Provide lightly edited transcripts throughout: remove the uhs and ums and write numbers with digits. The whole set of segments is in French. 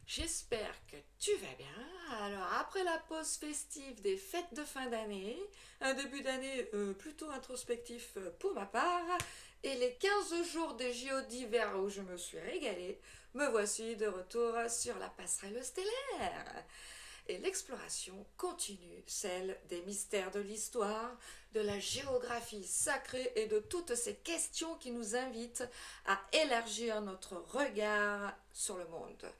J'espère que tu vas bien. Alors, après la pause festive des fêtes de fin d'année, un début d'année plutôt introspectif pour ma part, et les 15 jours de JO d'hiver où je me suis régalée, me voici de retour sur la passerelle stellaire. Et l'exploration continue, celle des mystères de l'histoire, de la géographie sacrée et de toutes ces questions qui nous invitent à élargir notre regard sur le monde.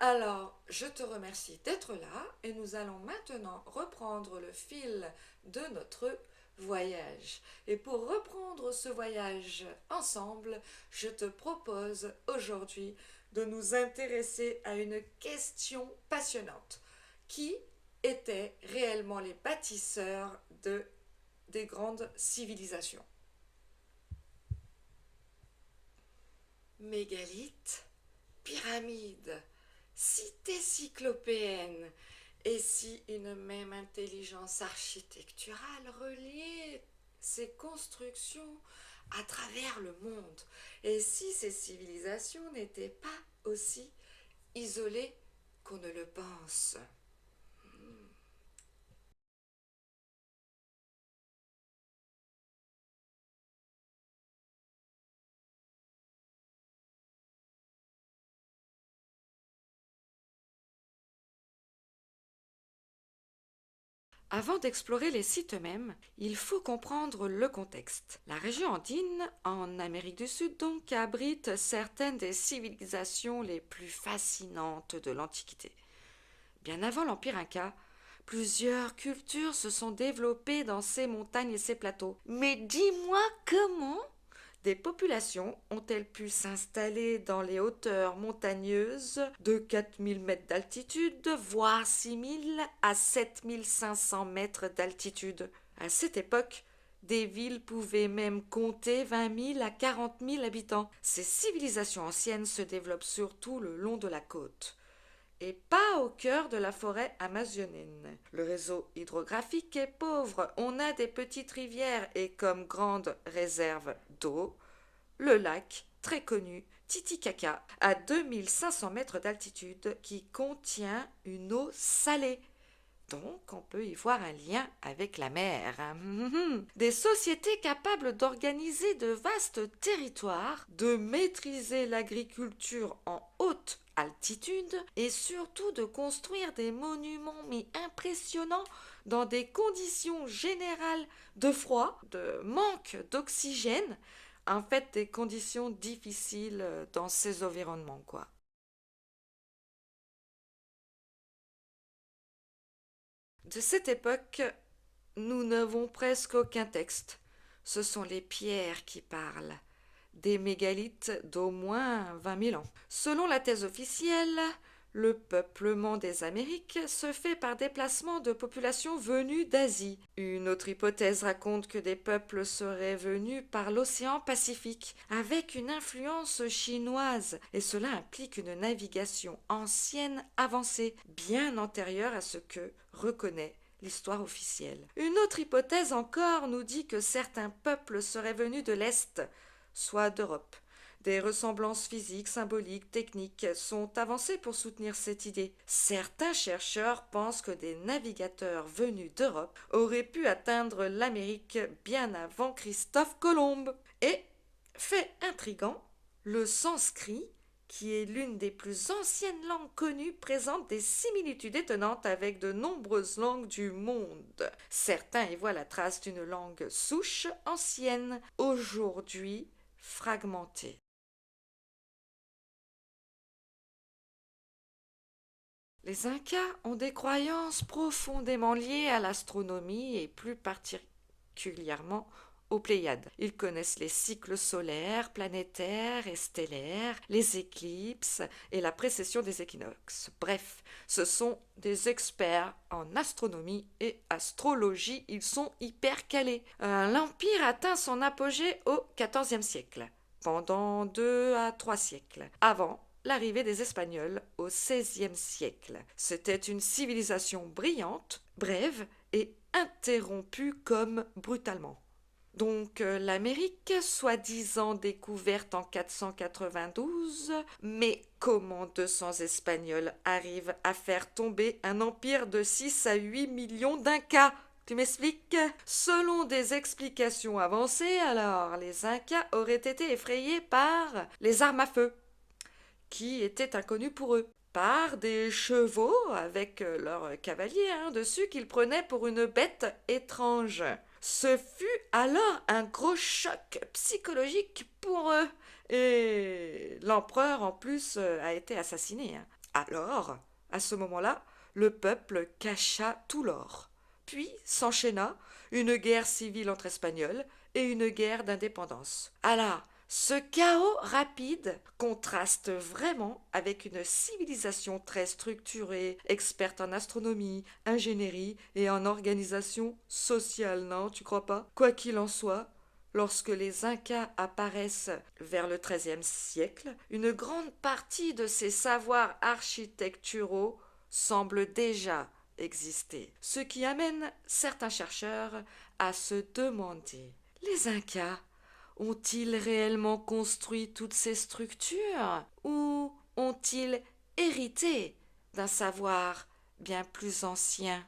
Alors, je te remercie d'être là et nous allons maintenant reprendre le fil de notre voyage. Et pour reprendre ce voyage ensemble, je te propose aujourd'hui de nous intéresser à une question passionnante. Qui étaient réellement les bâtisseurs des grandes civilisations? Mégalithes, pyramides, cités cyclopéennes, et si une même intelligence architecturale reliait ces constructions à travers le monde? Et si ces civilisations n'étaient pas aussi isolées qu'on ne le pense? Avant d'explorer les sites eux-mêmes, il faut comprendre le contexte. La région andine, en Amérique du Sud donc, abrite certaines des civilisations les plus fascinantes de l'Antiquité. Bien avant l'Empire Inca, plusieurs cultures se sont développées dans ces montagnes et ces plateaux. Mais dis-moi comment des populations ont-elles pu s'installer dans les hauteurs montagneuses de 4000 mètres d'altitude, voire 6000 à 7500 mètres d'altitude? À cette époque, des villes pouvaient même compter 20 000 à 40 000 habitants. Ces civilisations anciennes se développent surtout le long de la côte et pas au cœur de la forêt amazonienne. Le réseau hydrographique est pauvre, on a des petites rivières et comme grande réserve d'eau, le lac très connu Titicaca à 2500 mètres d'altitude qui contient une eau salée. Donc, on peut y voir un lien avec la mer. Des sociétés capables d'organiser de vastes territoires, de maîtriser l'agriculture en haute altitude et surtout de construire des monuments mais impressionnants dans des conditions générales de froid, de manque d'oxygène, en fait des conditions difficiles dans ces environnements quoi. De cette époque, nous n'avons presque aucun texte. Ce sont les pierres qui parlent. Des mégalithes d'au moins 20 000 ans. Selon la thèse officielle, le peuplement des Amériques se fait par déplacement de populations venues d'Asie. Une autre hypothèse raconte que des peuples seraient venus par l'océan Pacifique, avec une influence chinoise, et cela implique une navigation ancienne avancée, bien antérieure à ce que reconnaît l'histoire officielle. Une autre hypothèse encore nous dit que certains peuples seraient venus de l'Est, soit d'Europe. Des ressemblances physiques, symboliques, techniques sont avancées pour soutenir cette idée. Certains chercheurs pensent que des navigateurs venus d'Europe auraient pu atteindre l'Amérique bien avant Christophe Colomb. Et, fait intrigant, le sanskrit, qui est l'une des plus anciennes langues connues, présente des similitudes étonnantes avec de nombreuses langues du monde. Certains y voient la trace d'une langue souche ancienne, aujourd'hui fragmentée. Les Incas ont des croyances profondément liées à l'astronomie et plus particulièrement aux Pléiades. Ils connaissent les cycles solaires, planétaires et stellaires, les éclipses et la précession des équinoxes. Bref, ce sont des experts en astronomie et astrologie. Ils sont hyper calés. L'Empire atteint son apogée au XIVe siècle, pendant 2 à 3 siècles. Avant l'arrivée des Espagnols au XVIe siècle. C'était une civilisation brillante, brève et interrompue comme brutalement. Donc l'Amérique, soi-disant découverte en 492, mais comment 200 Espagnols arrivent à faire tomber un empire de 6 à 8 millions d'Incas? Tu m'expliques? Selon des explications avancées, alors, les Incas auraient été effrayés par les armes à feu, qui étaient inconnues pour eux, par des chevaux avec leurs cavaliers dessus qu'ils prenaient pour une bête étrange. Ce fut alors un gros choc psychologique pour eux. Et l'empereur, en plus, a été assassiné. Alors, à ce moment-là, le peuple cacha tout l'or. Puis s'enchaîna une guerre civile entre Espagnols et une guerre d'indépendance. Alors, ce chaos rapide contraste vraiment avec une civilisation très structurée, experte en astronomie, ingénierie et en organisation sociale, non, tu crois pas? Quoi qu'il en soit, lorsque les Incas apparaissent vers le XIIIe siècle, une grande partie de ces savoirs architecturaux semble déjà exister, ce qui amène certains chercheurs à se demander: les Incas ont-ils réellement construit toutes ces structures ou ont-ils hérité d'un savoir bien plus ancien?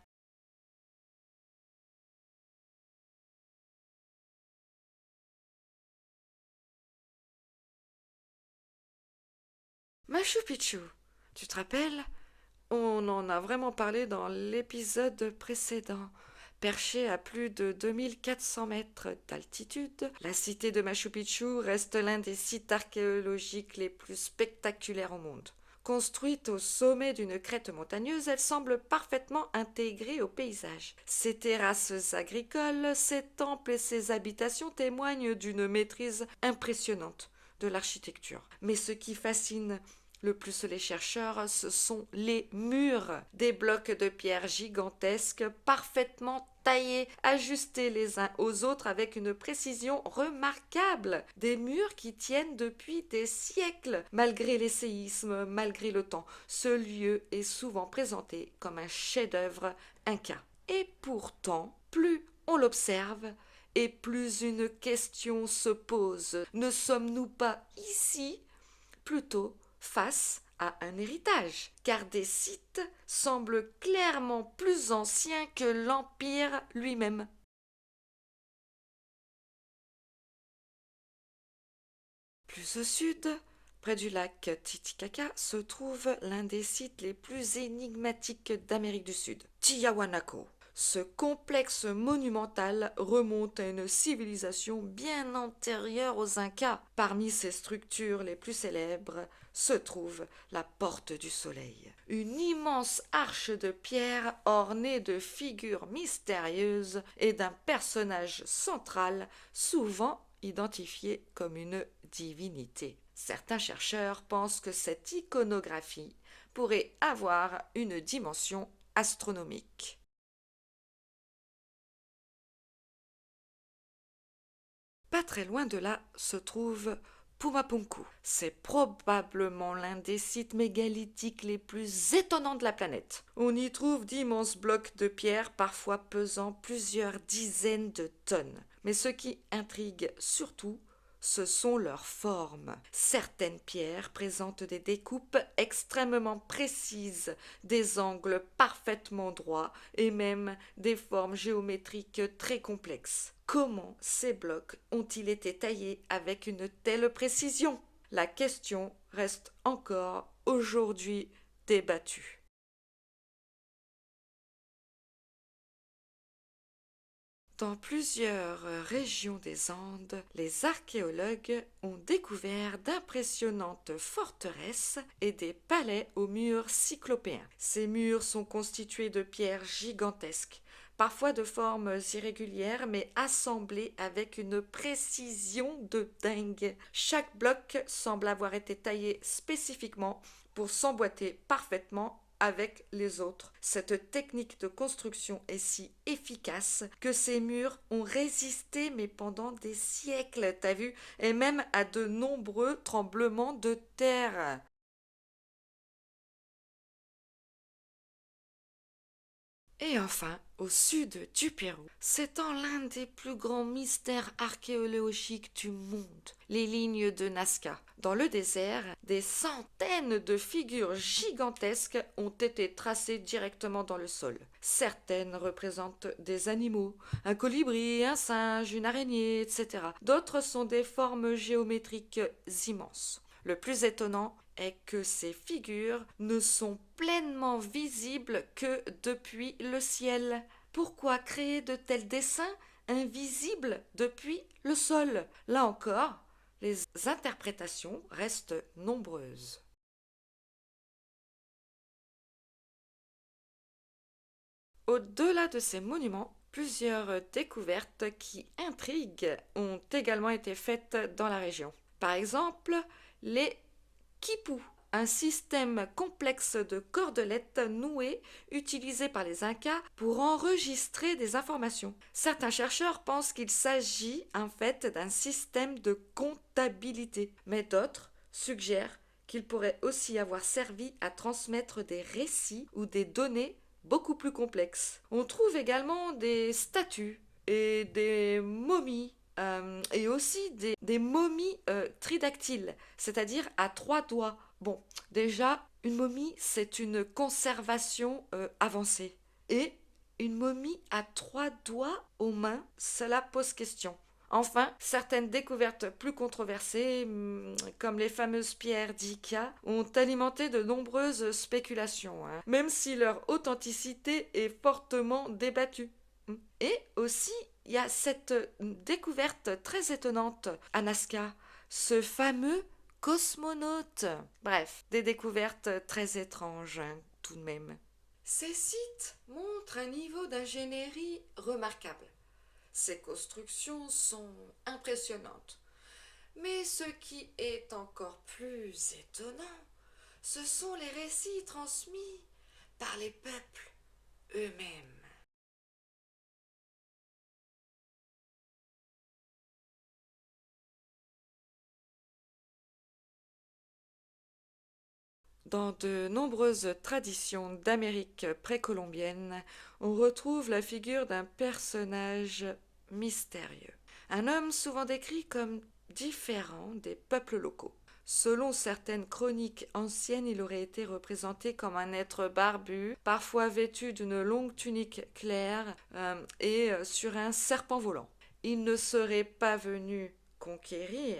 Machu Picchu, tu te rappelles? On en a vraiment parlé dans l'épisode précédent. Perché à plus de 2400 mètres d'altitude, la cité de Machu Picchu reste l'un des sites archéologiques les plus spectaculaires au monde. Construite au sommet d'une crête montagneuse, elle semble parfaitement intégrée au paysage. Ses terrasses agricoles, ses temples et ses habitations témoignent d'une maîtrise impressionnante de l'architecture. Mais ce qui fascine le plus les chercheurs, ce sont les murs, des blocs de pierre gigantesques, parfaitement taillés, ajustés les uns aux autres avec une précision remarquable. Des murs qui tiennent depuis des siècles, malgré les séismes, malgré le temps. Ce lieu est souvent présenté comme un chef-d'œuvre inca. Et pourtant, plus on l'observe, et plus une question se pose. Ne sommes-nous pas ici plutôt face à un héritage, car des sites semblent clairement plus anciens que l'Empire lui-même? Plus au sud, près du lac Titicaca, se trouve l'un des sites les plus énigmatiques d'Amérique du Sud, Tiahuanaco. Ce complexe monumental remonte à une civilisation bien antérieure aux Incas. Parmi ses structures les plus célèbres se trouve la Porte du Soleil, une immense arche de pierre ornée de figures mystérieuses et d'un personnage central souvent identifié comme une divinité. Certains chercheurs pensent que cette iconographie pourrait avoir une dimension astronomique. Pas très loin de là se trouve Pumapunku. C'est probablement l'un des sites mégalithiques les plus étonnants de la planète. On y trouve d'immenses blocs de pierre, parfois pesant plusieurs dizaines de tonnes. Mais ce qui intrigue surtout, ce sont leurs formes. Certaines pierres présentent des découpes extrêmement précises, des angles parfaitement droits et même des formes géométriques très complexes. Comment ces blocs ont-ils été taillés avec une telle précision? La question reste encore aujourd'hui débattue. Dans plusieurs régions des Andes, les archéologues ont découvert d'impressionnantes forteresses et des palais aux murs cyclopéens. Ces murs sont constitués de pierres gigantesques, parfois de formes irrégulières mais assemblées avec une précision de dingue. Chaque bloc semble avoir été taillé spécifiquement pour s'emboîter parfaitement avec les autres. Cette technique de construction est si efficace que ces murs ont résisté mais pendant des siècles, t'as vu, et même à de nombreux tremblements de terre. Et enfin, au sud du Pérou, s'étend l'un des plus grands mystères archéologiques du monde, les lignes de Nazca. Dans le désert, des centaines de figures gigantesques ont été tracées directement dans le sol. Certaines représentent des animaux, un colibri, un singe, une araignée, etc. D'autres sont des formes géométriques immenses. Le plus étonnant est que ces figures ne sont pleinement visibles que depuis le ciel. Pourquoi créer de tels dessins invisibles depuis le sol? Là encore, les interprétations restent nombreuses. Au-delà de ces monuments, plusieurs découvertes qui intriguent ont également été faites dans la région. Par exemple, les quipus, un système complexe de cordelettes nouées utilisé par les Incas pour enregistrer des informations. Certains chercheurs pensent qu'il s'agit en fait d'un système de comptabilité, mais d'autres suggèrent qu'il pourrait aussi avoir servi à transmettre des récits ou des données beaucoup plus complexes. On trouve également des statues et des momies et aussi des momies tridactyles, c'est-à-dire à 3 doigts. Bon, déjà, une momie, c'est une conservation avancée. Et une momie à 3 doigts aux mains, cela pose question. Enfin, certaines découvertes plus controversées, comme les fameuses pierres d'Ica, ont alimenté de nombreuses spéculations, hein, même si leur authenticité est fortement débattue. Et aussi, il y a cette découverte très étonnante à Nazca, ce fameux cosmonaute. Bref, des découvertes très étranges, hein, tout de même. Ces sites montrent un niveau d'ingénierie remarquable. Ces constructions sont impressionnantes. Mais ce qui est encore plus étonnant, ce sont les récits transmis par les peuples eux-mêmes. Dans de nombreuses traditions d'Amérique précolombienne, on retrouve la figure d'un personnage mystérieux. Un homme souvent décrit comme différent des peuples locaux. Selon certaines chroniques anciennes, il aurait été représenté comme un être barbu, parfois vêtu d'une longue tunique claire et sur un serpent volant. Il ne serait pas venu conquérir,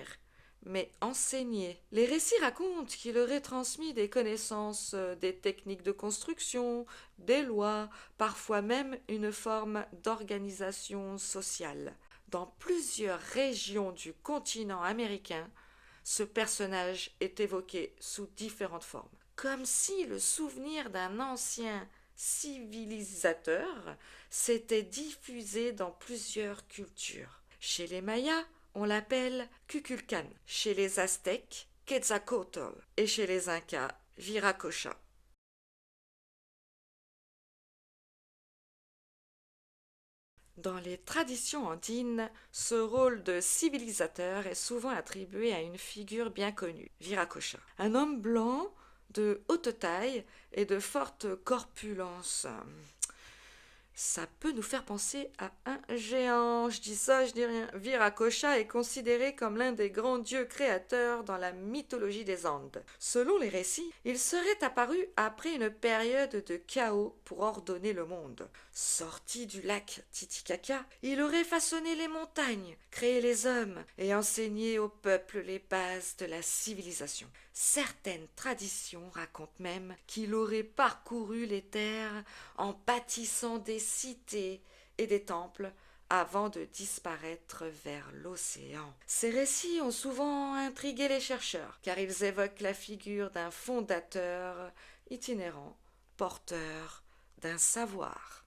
mais enseigner. Les récits racontent qu'il aurait transmis des connaissances, des techniques de construction, des lois, parfois même une forme d'organisation sociale. Dans plusieurs régions du continent américain, ce personnage est évoqué sous différentes formes. Comme si le souvenir d'un ancien civilisateur s'était diffusé dans plusieurs cultures. Chez les Mayas, on l'appelle Kukulkan, chez les Aztèques, Quetzalcoatl, et chez les Incas, Viracocha. Dans les traditions andines, ce rôle de civilisateur est souvent attribué à une figure bien connue, Viracocha. Un homme blanc, de haute taille et de forte corpulence. Ça peut nous faire penser à un géant. Je dis ça, je dis rien. Viracocha est considéré comme l'un des grands dieux créateurs dans la mythologie des Andes. Selon les récits, il serait apparu après une période de chaos pour ordonner le monde. Sorti du lac Titicaca, il aurait façonné les montagnes, créé les hommes et enseigné au peuple les bases de la civilisation. Certaines traditions racontent même qu'il aurait parcouru les terres en bâtissant des cités et des temples avant de disparaître vers l'océan. Ces récits ont souvent intrigué les chercheurs, car ils évoquent la figure d'un fondateur itinérant, porteur d'un savoir.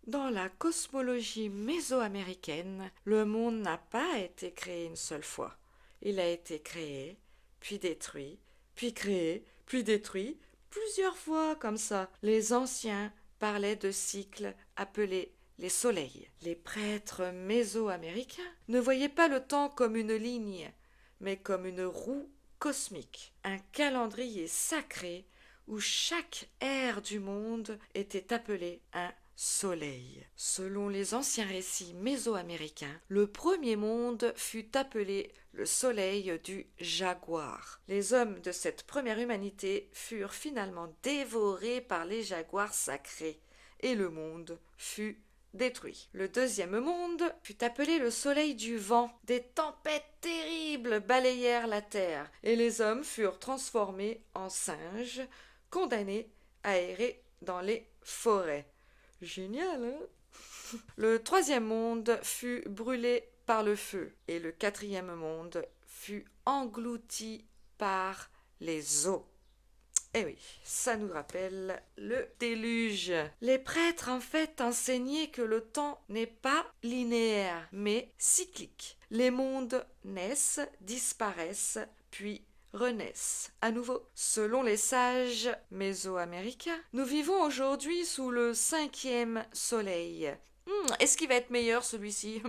Dans la cosmologie mésoaméricaine, le monde n'a pas été créé une seule fois. Il a été créé, puis détruit, puis créé, puis détruit, plusieurs fois comme ça. Les anciens parlaient de cycles appelés les soleils. Les prêtres mésoaméricains ne voyaient pas le temps comme une ligne, mais comme une roue cosmique, un calendrier sacré où chaque ère du monde était appelée un soleil. Selon les anciens récits mésoaméricains, le premier monde fut appelé le soleil du jaguar. Les hommes de cette première humanité furent finalement dévorés par les jaguars sacrés et le monde fut détruit. Le deuxième monde fut appelé le soleil du vent. Des tempêtes terribles balayèrent la terre et les hommes furent transformés en singes, condamnés à errer dans les forêts. Génial, hein? Le troisième monde fut brûlé par le feu et le quatrième monde fut englouti par les eaux. Eh oui, ça nous rappelle le déluge. Les prêtres en fait enseignaient que le temps n'est pas linéaire, mais cyclique. Les mondes naissent, disparaissent, puis renaissent à nouveau. Selon les sages mésoaméricains, nous vivons aujourd'hui sous le cinquième soleil. Est-ce qu'il va être meilleur celui-ci?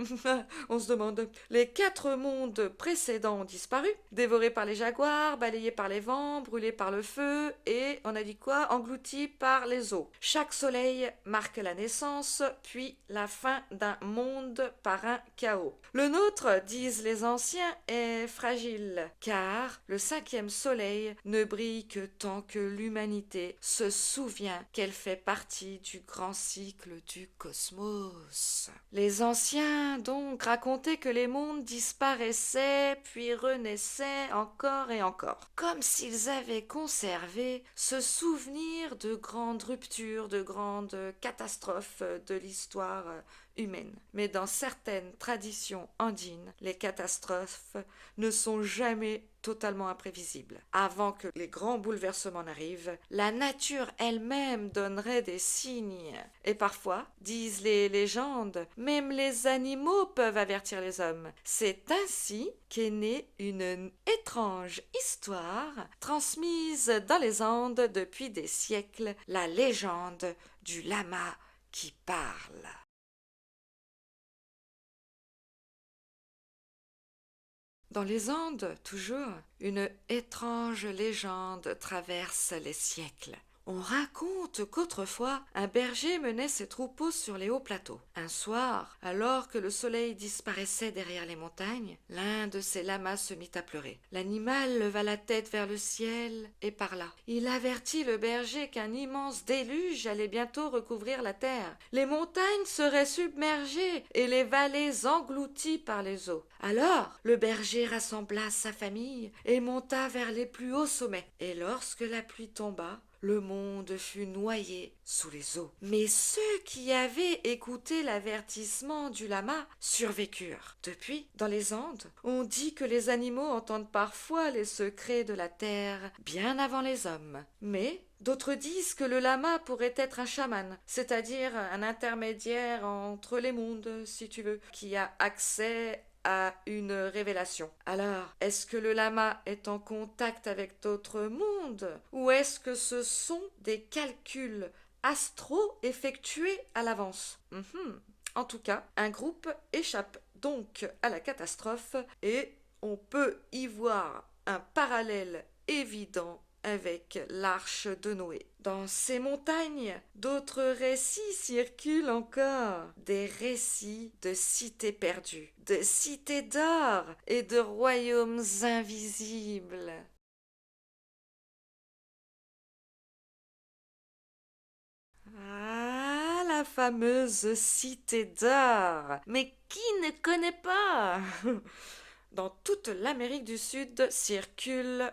On se demande. Les 4 mondes précédents ont disparu, dévorés par les jaguars, balayés par les vents, brûlés par le feu et, on a dit quoi, engloutis par les eaux. Chaque soleil marque la naissance, puis la fin d'un monde par un chaos. Le nôtre, disent les anciens, est fragile, car le cinquième soleil ne brille que tant que l'humanité se souvient qu'elle fait partie du grand cycle du cosmos. Les anciens donc racontaient que les mondes disparaissaient puis renaissaient encore et encore, comme s'ils avaient conservé ce souvenir de grandes ruptures, de grandes catastrophes de l'histoire humaine. Mais dans certaines traditions andines, les catastrophes ne sont jamais totalement imprévisibles. Avant que les grands bouleversements n'arrivent, la nature elle-même donnerait des signes. Et parfois, disent les légendes, même les animaux peuvent avertir les hommes. C'est ainsi qu'est née une étrange histoire transmise dans les Andes depuis des siècles, la légende du lama qui parle. Dans les Andes, toujours, une étrange légende traverse les siècles. On raconte qu'autrefois, un berger menait ses troupeaux sur les hauts plateaux. Un soir, alors que le soleil disparaissait derrière les montagnes, l'un de ses lamas se mit à pleurer. L'animal leva la tête vers le ciel et parla. Il avertit le berger qu'un immense déluge allait bientôt recouvrir la terre. Les montagnes seraient submergées et les vallées englouties par les eaux. Alors, le berger rassembla sa famille et monta vers les plus hauts sommets. Et lorsque la pluie tomba, le monde fut noyé sous les eaux. Mais ceux qui avaient écouté l'avertissement du lama survécurent. Depuis, dans les Andes, on dit que les animaux entendent parfois les secrets de la terre bien avant les hommes. Mais d'autres disent que le lama pourrait être un chaman, c'est-à-dire un intermédiaire entre les mondes, si tu veux, qui a accès à une révélation. Alors, est-ce que le lama est en contact avec d'autres mondes ou est-ce que ce sont des calculs astraux effectués à l'avance? En tout cas, un groupe échappe donc à la catastrophe et on peut y voir un parallèle évident avec l'arche de Noé. Dans ces montagnes, d'autres récits circulent encore. Des récits de cités perdues, de cités d'or et de royaumes invisibles. Ah, la fameuse cité d'or. Mais qui ne connaît pas? Dans toute l'Amérique du Sud circule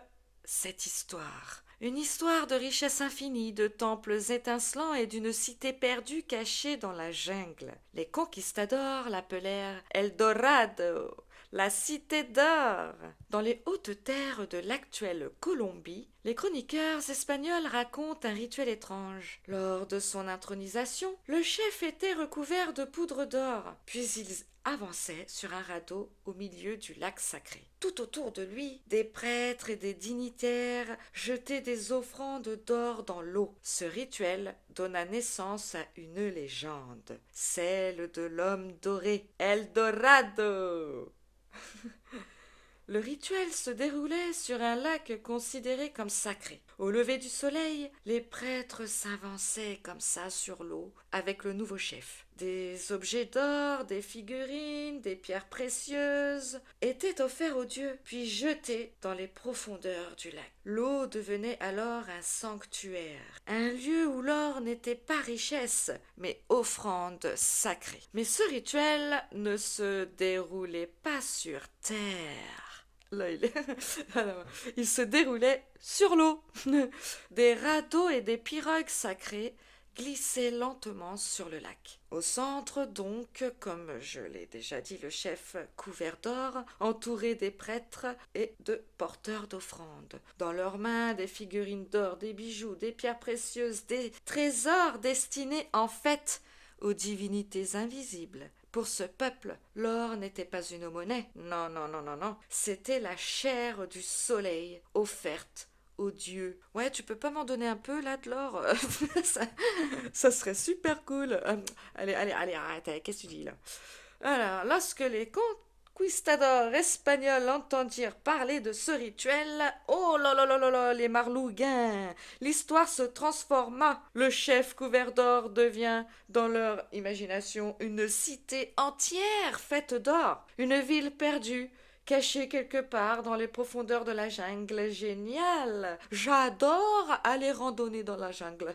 cette histoire. Une histoire de richesse infinie, de temples étincelants et d'une cité perdue cachée dans la jungle. Les conquistadors l'appelèrent Eldorado, la cité d'or. Dans les hautes terres de l'actuelle Colombie, les chroniqueurs espagnols racontent un rituel étrange. Lors de son intronisation, le chef était recouvert de poudre d'or, puis il avançait sur un radeau au milieu du lac sacré. Tout autour de lui, des prêtres et des dignitaires jetaient des offrandes d'or dans l'eau. Ce rituel donna naissance à une légende, celle de l'homme doré, El Dorado. Le rituel se déroulait sur un lac considéré comme sacré. Au lever du soleil, les prêtres s'avançaient comme ça sur l'eau avec le nouveau chef. Des objets d'or, des figurines, des pierres précieuses étaient offerts aux dieux, puis jetés dans les profondeurs du lac. L'eau devenait alors un sanctuaire, un lieu où l'or n'était pas richesse, mais offrande sacrée. Mais ce rituel ne se déroulait pas sur terre. Là, alors, il se déroulait sur l'eau. Des radeaux et des pirogues sacrées glissaient lentement sur le lac. Au centre, donc, comme je l'ai déjà dit, le chef couvert d'or, entouré des prêtres et de porteurs d'offrandes. Dans leurs mains, des figurines d'or, des bijoux, des pierres précieuses, des trésors destinés en fait aux divinités invisibles. Pour ce peuple, l'or n'était pas une monnaie. Non, non, non, non, non. C'était la chair du soleil offerte aux dieux. Ouais, tu peux pas m'en donner un peu là de l'or? ça, ça serait super cool. Allez, arrête, allez, qu'est-ce que tu dis là? Alors, lorsque les conquistadors espagnols entendirent parler de ce rituel, oh là là là là là, les marlouguins! L'histoire se transforma. Le chef couvert d'or devient, dans leur imagination, une cité entière faite d'or, une ville perdue, cachée quelque part dans les profondeurs de la jungle. Génial! J'adore aller randonner dans la jungle.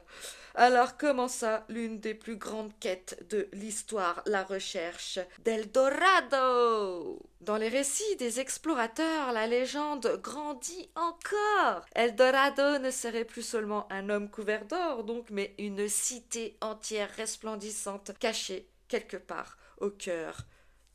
Alors commença l'une des plus grandes quêtes de l'histoire, la recherche d'Eldorado. Dans les récits des explorateurs, la légende grandit encore. Eldorado ne serait plus seulement un homme couvert d'or, donc, mais une cité entière resplendissante, cachée quelque part au cœur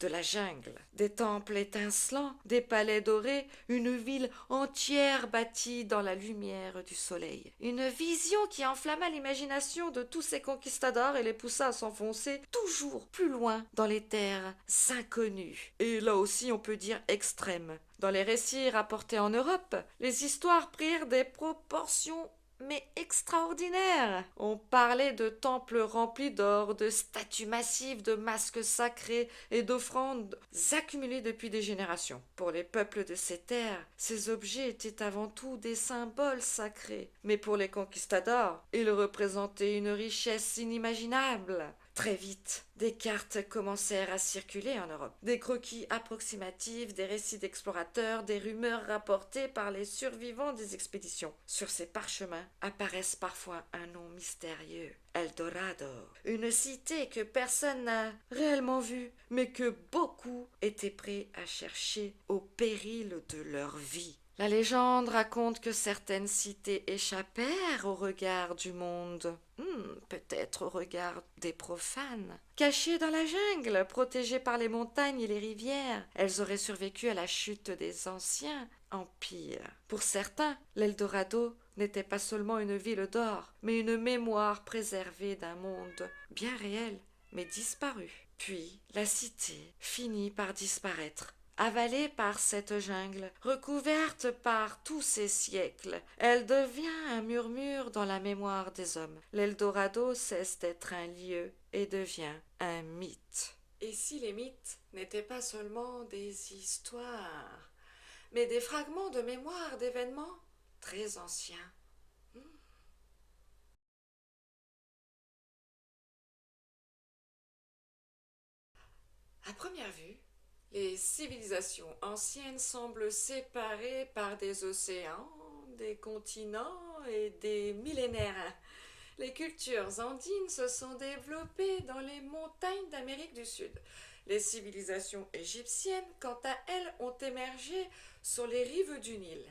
de la jungle. Des temples étincelants, des palais dorés, une ville entière bâtie dans la lumière du soleil. Une vision qui enflamma l'imagination de tous ces conquistadors et les poussa à s'enfoncer toujours plus loin dans les terres inconnues. Et là aussi on peut dire extrêmes. Dans les récits rapportés en Europe, les histoires prirent des proportions mais extraordinaire. On parlait de temples remplis d'or, de statues massives, de masques sacrés et d'offrandes accumulées depuis des générations. Pour les peuples de ces terres, ces objets étaient avant tout des symboles sacrés. Mais pour les conquistadors, ils représentaient une richesse inimaginable. Très vite, des cartes commencèrent à circuler en Europe. Des croquis approximatifs, des récits d'explorateurs, des rumeurs rapportées par les survivants des expéditions. Sur ces parchemins apparaissent parfois un nom mystérieux. Eldorado. Une cité que personne n'a réellement vue, mais que beaucoup étaient prêts à chercher au péril de leur vie. La légende raconte que certaines cités échappèrent au regard du monde, peut-être au regard des profanes. Cachées dans la jungle, protégées par les montagnes et les rivières, elles auraient survécu à la chute des anciens empires. Pour certains, l'Eldorado n'était pas seulement une ville d'or, mais une mémoire préservée d'un monde bien réel, mais disparu. Puis, la cité finit par disparaître. Avalée par cette jungle, recouverte par tous ces siècles, elle devient un murmure dans la mémoire des hommes. L'Eldorado cesse d'être un lieu et devient un mythe. Et si les mythes n'étaient pas seulement des histoires, mais des fragments de mémoire d'événements très anciens? À première vue, les civilisations anciennes semblent séparées par des océans, des continents et des millénaires. Les cultures andines se sont développées dans les montagnes d'Amérique du Sud. Les civilisations égyptiennes, quant à elles, ont émergé sur les rives du Nil.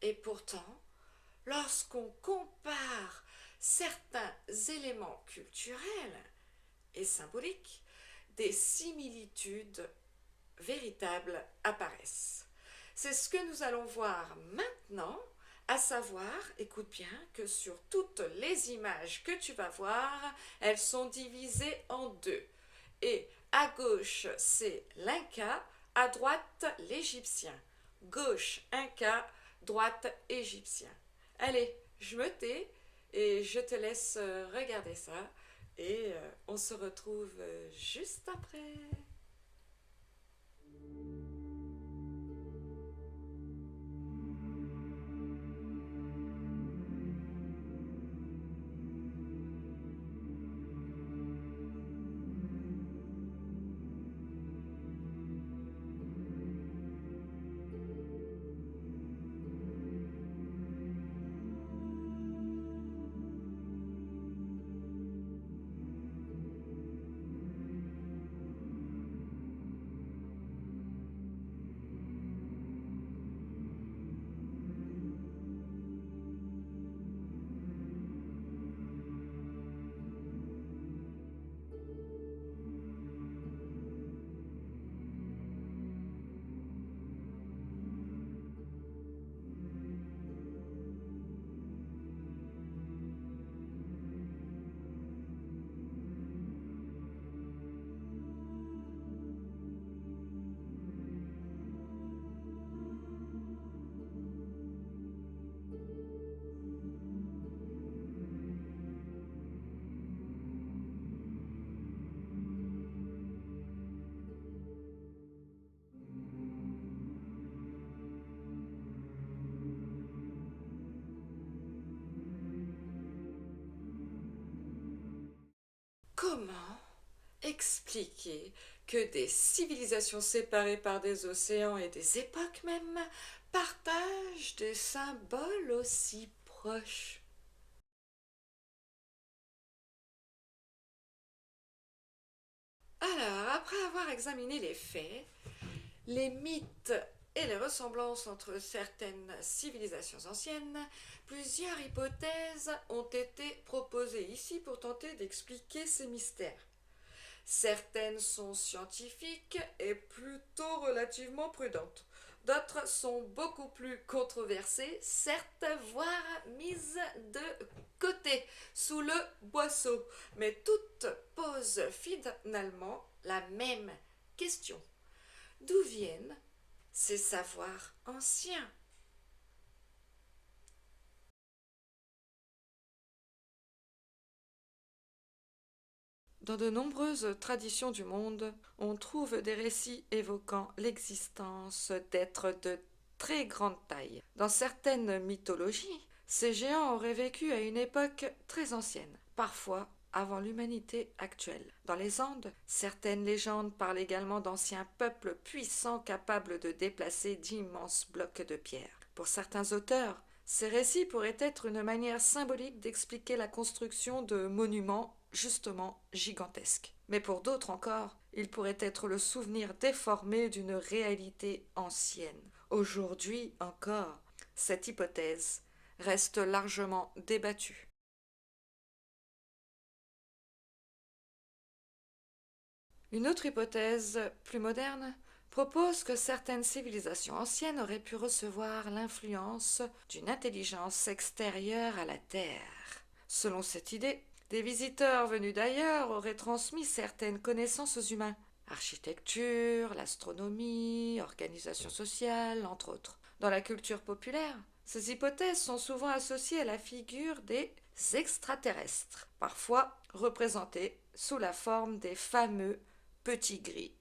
Et pourtant, lorsqu'on compare certains éléments culturels et symboliques, des similitudes véritables apparaissent. C'est ce que nous allons voir maintenant, à savoir, écoute bien, que sur toutes les images que tu vas voir, elles sont divisées en deux. Et à gauche, c'est l'Inca, à droite, l'Égyptien. Gauche, Inca, droite, Égyptien. Allez, je me tais et je te laisse regarder ça. Et on se retrouve juste après. comment expliquer que des civilisations séparées par des océans et des époques même partagent des symboles aussi proches? Alors, après avoir examiné les faits, les mythes et les ressemblances entre certaines civilisations anciennes, plusieurs hypothèses ont été proposées ici pour tenter d'expliquer ces mystères. Certaines sont scientifiques et plutôt relativement prudentes. D'autres sont beaucoup plus controversées, certes, voire mises de côté, sous le boisseau. Mais toutes posent finalement la même question. D'où viennent ces savoirs anciens? Dans de nombreuses traditions du monde, on trouve des récits évoquant l'existence d'êtres de très grande taille. Dans certaines mythologies, ces géants auraient vécu à une époque très ancienne, parfois avant l'humanité actuelle. Dans les Andes, certaines légendes parlent également d'anciens peuples puissants capables de déplacer d'immenses blocs de pierre. Pour certains auteurs, ces récits pourraient être une manière symbolique d'expliquer la construction de monuments justement gigantesques. Mais pour d'autres encore, ils pourraient être le souvenir déformé d'une réalité ancienne. Aujourd'hui encore, cette hypothèse reste largement débattue. Une autre hypothèse, plus moderne, propose que certaines civilisations anciennes auraient pu recevoir l'influence d'une intelligence extérieure à la Terre. Selon cette idée, des visiteurs venus d'ailleurs auraient transmis certaines connaissances aux humains. Architecture, l'astronomie, organisation sociale, entre autres. Dans la culture populaire, ces hypothèses sont souvent associées à la figure des extraterrestres, parfois représentés sous la forme des fameux petits gris.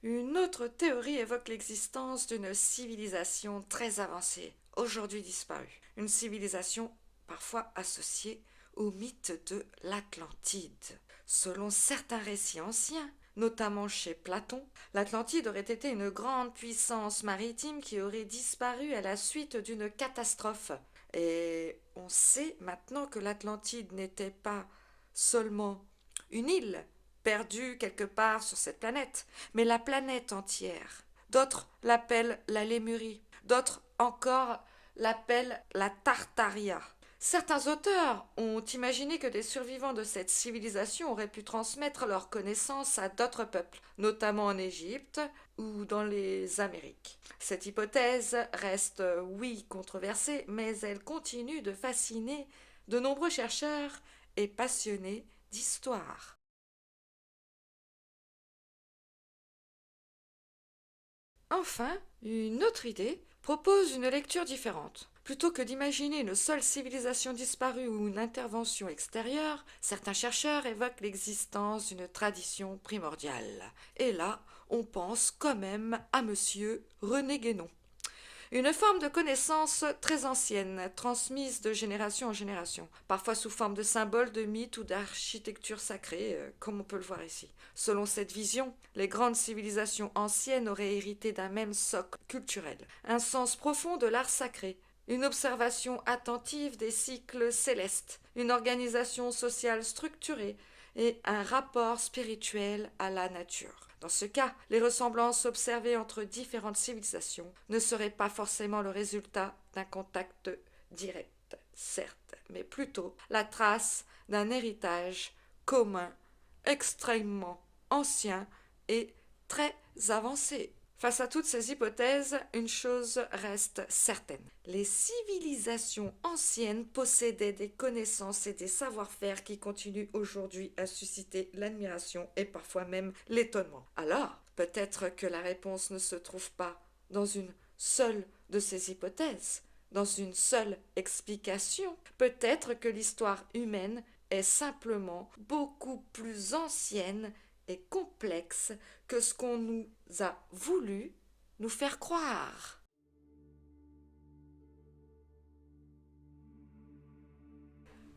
Une autre théorie évoque l'existence d'une civilisation très avancée, aujourd'hui disparue. Une civilisation parfois associée au mythe de l'Atlantide. Selon certains récits anciens, notamment chez Platon, l'Atlantide aurait été une grande puissance maritime qui aurait disparu à la suite d'une catastrophe. Et on sait maintenant que l'Atlantide n'était pas seulement une île perdue quelque part sur cette planète, mais la planète entière. D'autres l'appellent la Lémurie, d'autres encore l'appellent la Tartaria. Certains auteurs ont imaginé que des survivants de cette civilisation auraient pu transmettre leurs connaissances à d'autres peuples, notamment en Égypte ou dans les Amériques. Cette hypothèse reste, oui, controversée, mais elle continue de fasciner de nombreux chercheurs et passionnés d'histoire. Enfin, une autre idée propose une lecture différente. Plutôt que d'imaginer une seule civilisation disparue ou une intervention extérieure, certains chercheurs évoquent l'existence d'une tradition primordiale. Et là, on pense quand même à monsieur René Guénon. Une forme de connaissance très ancienne, transmise de génération en génération, parfois sous forme de symboles, de mythes ou d'architecture sacrée, comme on peut le voir ici. Selon cette vision, les grandes civilisations anciennes auraient hérité d'un même socle culturel, un sens profond de l'art sacré, une observation attentive des cycles célestes, une organisation sociale structurée et un rapport spirituel à la nature. Dans ce cas, les ressemblances observées entre différentes civilisations ne seraient pas forcément le résultat d'un contact direct, certes, mais plutôt la trace d'un héritage commun, extrêmement ancien et très avancé. Face à toutes ces hypothèses, une chose reste certaine. Les civilisations anciennes possédaient des connaissances et des savoir-faire qui continuent aujourd'hui à susciter l'admiration et parfois même l'étonnement. Alors, peut-être que la réponse ne se trouve pas dans une seule de ces hypothèses, dans une seule explication. Peut-être que l'histoire humaine est simplement beaucoup plus ancienne et complexe que ce qu'on nous a voulu nous faire croire.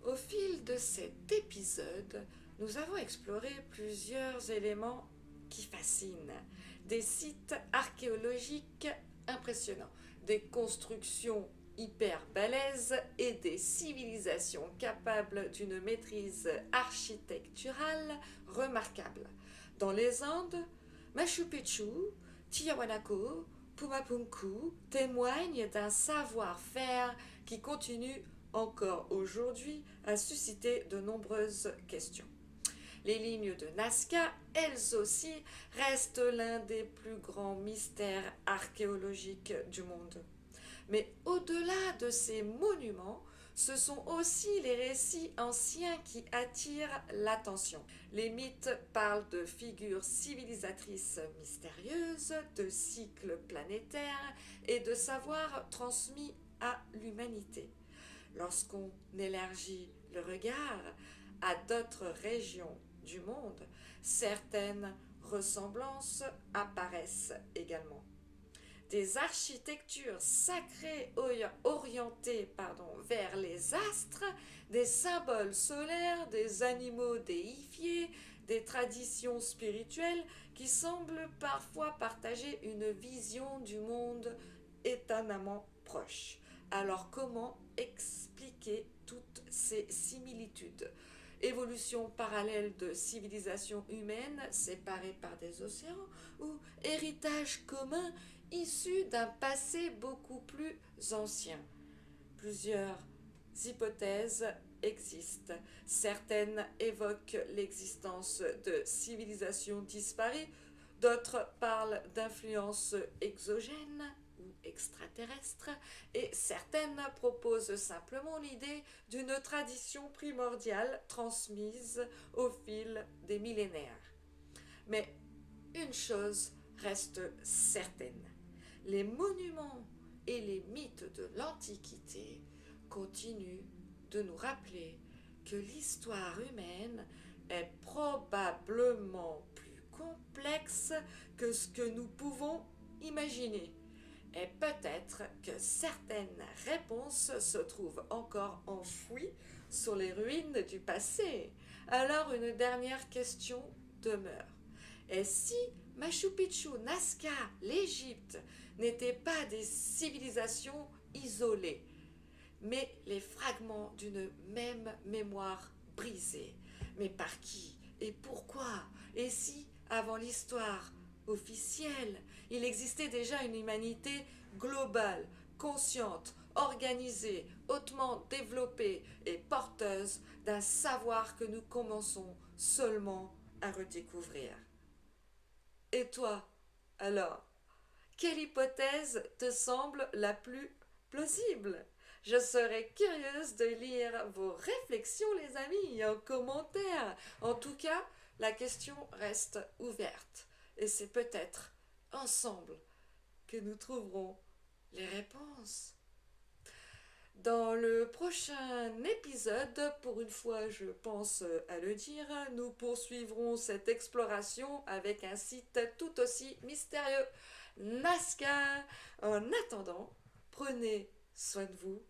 Au fil de cet épisode, nous avons exploré plusieurs éléments qui fascinent. Des sites archéologiques impressionnants, des constructions hyper balèzes et des civilisations capables d'une maîtrise architecturale remarquable. Dans les Andes, Machu Picchu, Tiahuanaco, Pumapunku témoignent d'un savoir-faire qui continue encore aujourd'hui à susciter de nombreuses questions. Les lignes de Nazca, elles aussi, restent l'un des plus grands mystères archéologiques du monde. Mais au-delà de ces monuments, ce sont aussi les récits anciens qui attirent l'attention. Les mythes parlent de figures civilisatrices mystérieuses, de cycles planétaires et de savoirs transmis à l'humanité. Lorsqu'on élargit le regard à d'autres régions du monde, certaines ressemblances apparaissent également. Des architectures sacrées orientées vers les astres, des symboles solaires, des animaux déifiés, des traditions spirituelles qui semblent parfois partager une vision du monde étonnamment proche. Alors comment expliquer toutes ces similitudes? Évolution parallèle de civilisations humaines séparées par des océans ou héritage commun issu d'un passé beaucoup plus ancien? Plusieurs hypothèses existent. Certaines évoquent l'existence de civilisations disparues, d'autres parlent d'influences exogènes ou extraterrestres, et certaines proposent simplement l'idée d'une tradition primordiale transmise au fil des millénaires. Mais une chose reste certaine, les monuments et les mythes de l'Antiquité continuent de nous rappeler que l'histoire humaine est probablement plus complexe que ce que nous pouvons imaginer. Et peut-être que certaines réponses se trouvent encore enfouies sur les ruines du passé. Alors une dernière question demeure. Et si Machu Picchu, Nazca, l'Égypte n'étaient pas des civilisations isolées, mais les fragments d'une même mémoire brisée? Mais par qui et pourquoi? Et si, avant l'histoire officielle, il existait déjà une humanité globale, consciente, organisée, hautement développée et porteuse d'un savoir que nous commençons seulement à redécouvrir? Et toi, alors, quelle hypothèse te semble la plus plausible? Je serais curieuse de lire vos réflexions, les amis, en commentaire. En tout cas, la question reste ouverte. Et c'est peut-être ensemble que nous trouverons les réponses. Dans le prochain épisode, pour une fois je pense à le dire, nous poursuivrons cette exploration avec un site tout aussi mystérieux, Nazca. En attendant, prenez soin de vous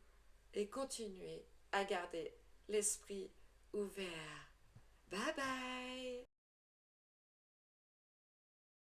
et continuez à garder l'esprit ouvert. Bye bye.